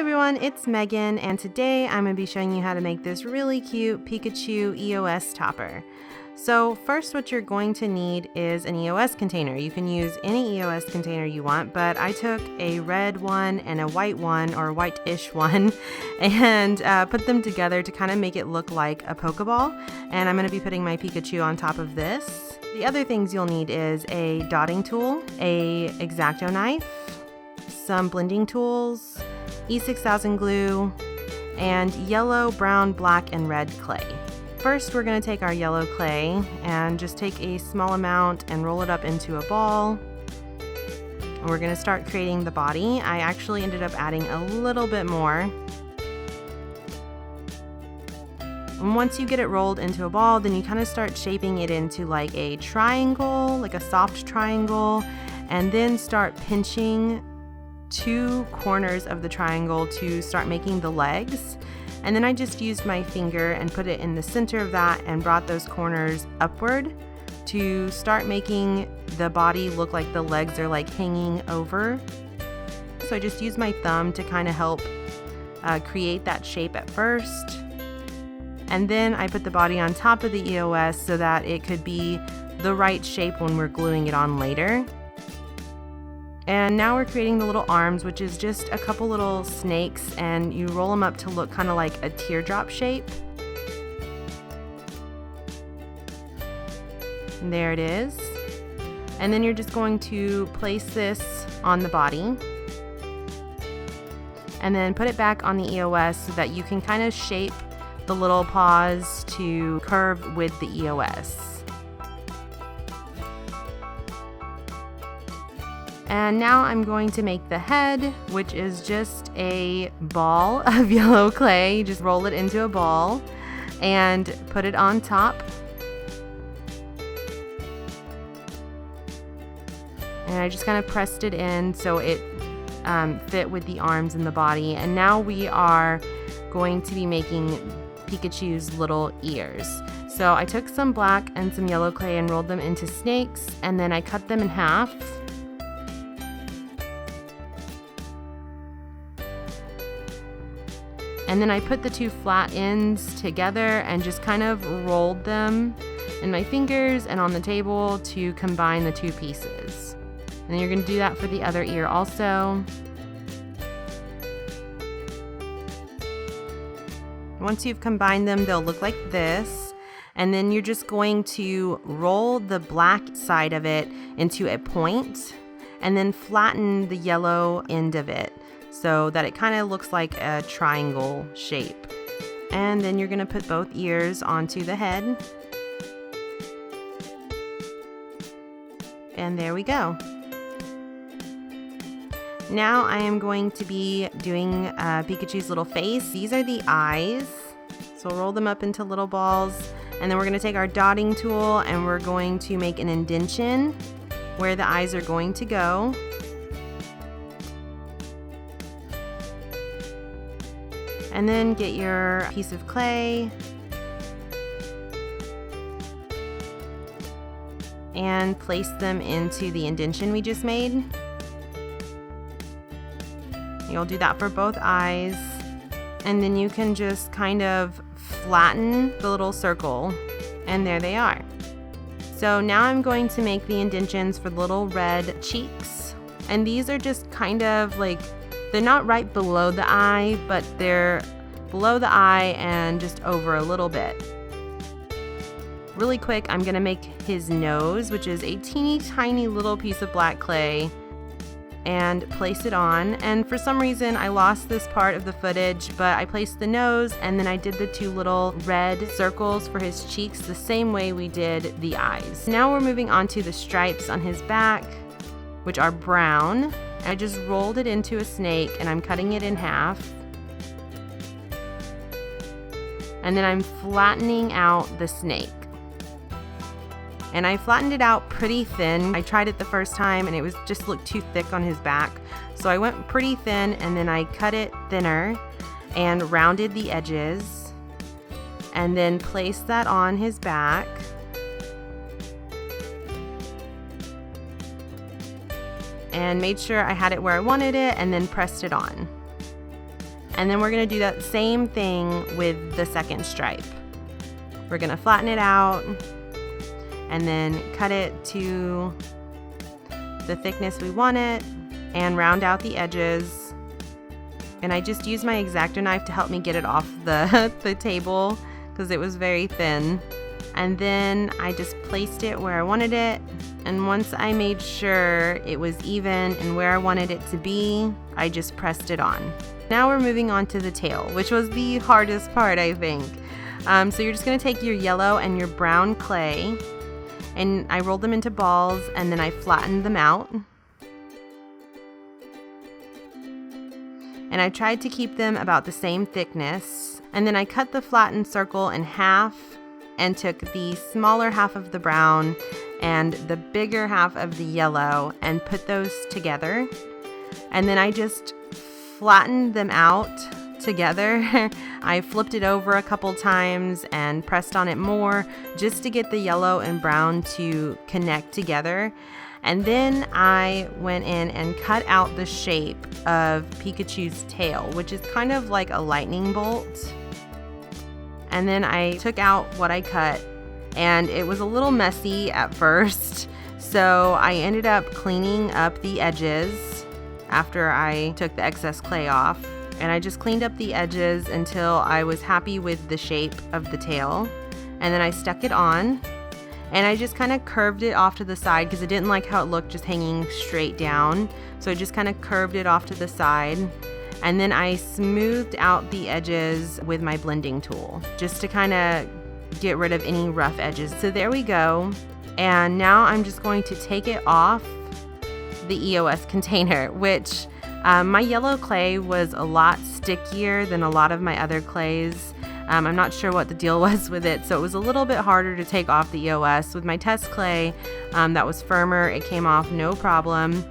everyone, it's Megan, and today I'm going to be showing you how to make this really cute Pikachu EOS topper. So first, what you're going to need is an EOS container. You can use any EOS container you want, but I took a red one and a white one, or white-ish one, and put them together to kind of make it look like a Pokéball. And I'm going to be putting my Pikachu on top of this. The other things you'll need is a dotting tool, a X-Acto knife, some blending tools, E6000 glue, and yellow, brown, black, and red clay. First, we're going to take our yellow clay and just take a small amount and roll it up into a ball. And we're going to start creating the body. I actually ended up adding a little bit more. And once you get it rolled into a ball, then you kind of start shaping it into like a triangle, like a soft triangle, and then start pinching two corners of the triangle to start making the legs. And then I just used my finger and put it in the center of that and brought those corners upward to start making the body look like the legs are like hanging over. So I just used my thumb to kind of help create that shape at first. And then I put the body on top of the EOS so that it could be the right shape when we're gluing it on later. And now we're creating the little arms, which is just a couple little snakes, and you roll them up to look kind of like a teardrop shape. And there it is. And then you're just going to place this on the body and then put it back on the EOS so that you can kind of shape the little paws to curve with the EOS. And now I'm going to make the head, which is just a ball of yellow clay. Just roll it into a ball and put it on top. And I just kind of pressed it in so it fit with the arms and the body. And now we are going to be making Pikachu's little ears. So I took some black and some yellow clay and rolled them into snakes, and then I cut them in half. And then I put the two flat ends together and just kind of rolled them in my fingers and on the table to combine the two pieces. And then you're going to do that for the other ear also. Once you've combined them, they'll look like this. And then you're just going to roll the black side of it into a point and then flatten the yellow end of it, so that it kind of looks like a triangle shape. And then you're going to put both ears onto the head. And there we go. Now I am going to be doing Pikachu's little face. These are the eyes. So we'll roll them up into little balls. And then we're going to take our dotting tool and we're going to make an indentation where the eyes are going to go. And then get your piece of clay and place them into the indentation we just made. You'll do that for both eyes. And then you can just kind of flatten the little circle, and there they are. So now I'm going to make the indentions for the little red cheeks. And these are just kind of like, they're not right below the eye, but they're below the eye and just over a little bit. Really quick, I'm gonna make his nose, which is a teeny tiny little piece of black clay, and place it on. And for some reason, I lost this part of the footage, but I placed the nose and then I did the two little red circles for his cheeks the same way we did the eyes. Now we're moving on to the stripes on his back, which are brown. I just rolled it into a snake and I'm cutting it in half. And then I'm flattening out the snake. And I flattened it out pretty thin. I tried it the first time and it was just looked too thick on his back. So I went pretty thin and then I cut it thinner and rounded the edges and then placed that on his back. And made sure I had it where I wanted it and then pressed it on. And then we're gonna do that same thing with the second stripe. We're gonna flatten it out and then cut it to the thickness we want it and round out the edges. And I just used my X-Acto knife to help me get it off the table because it was very thin. And then I just placed it where I wanted it. And once I made sure it was even and where I wanted it to be, I just pressed it on. Now we're moving on to the tail, which was the hardest part, I think. So you're just gonna take your yellow and your brown clay, and I rolled them into balls and then I flattened them out. And I tried to keep them about the same thickness. And then I cut the flattened circle in half and took the smaller half of the brown and the bigger half of the yellow and put those together. And then I just flattened them out together. I flipped it over a couple times and pressed on it more just to get the yellow and brown to connect together. And then I went in and cut out the shape of Pikachu's tail, which is kind of like a lightning bolt. And then I took out what I cut, and it was a little messy at first. So I ended up cleaning up the edges after I took the excess clay off. And I just cleaned up the edges until I was happy with the shape of the tail. And then I stuck it on. And I just kind of curved it off to the side because I didn't like how it looked just hanging straight down. So I just kind of curved it off to the side. And then I smoothed out the edges with my blending tool just to kind of get rid of any rough edges. So there we go. And now I'm just going to take it off the EOS container, which my yellow clay was a lot stickier than a lot of my other clays. I'm not sure what the deal was with it, so it was a little bit harder to take off the EOS. With my test clay, that was firmer. It came off no problem.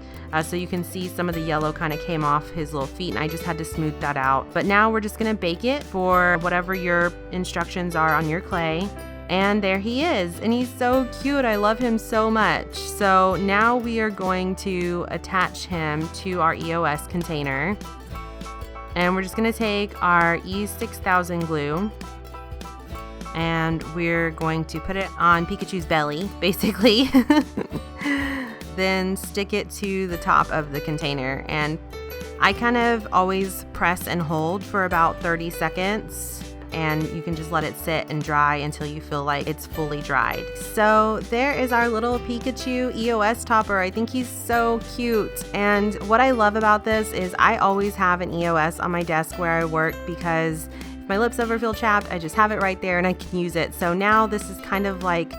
So you can see some of the yellow kind of came off his little feet, and I just had to smooth that out. But now we're just gonna bake it for whatever your instructions are on your clay. And there he is, and he's so cute. I love him so much. So now we are going to attach him to our EOS container. And we're just gonna take our E6000 glue and we're going to put it on Pikachu's belly, basically. Then stick it to the top of the container. And I kind of always press and hold for about 30 seconds. And you can just let it sit and dry until you feel like it's fully dried. So there is our little Pikachu EOS topper. I think he's so cute. And what I love about this is I always have an EOS on my desk where I work because if my lips ever feel chapped, I just have it right there and I can use it. So now this is kind of like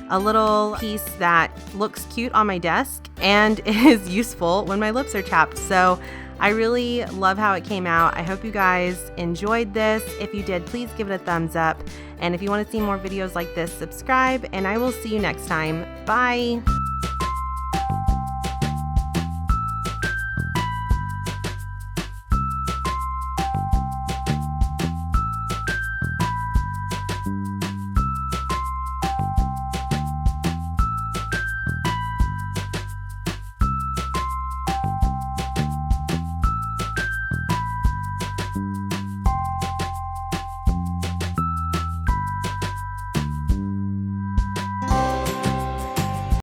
a little piece that looks cute on my desk and is useful when my lips are chapped. So I really love how it came out. I hope you guys enjoyed this. If you did, please give it a thumbs up. And if you want to see more videos like this, subscribe, and I will see you next time. Bye.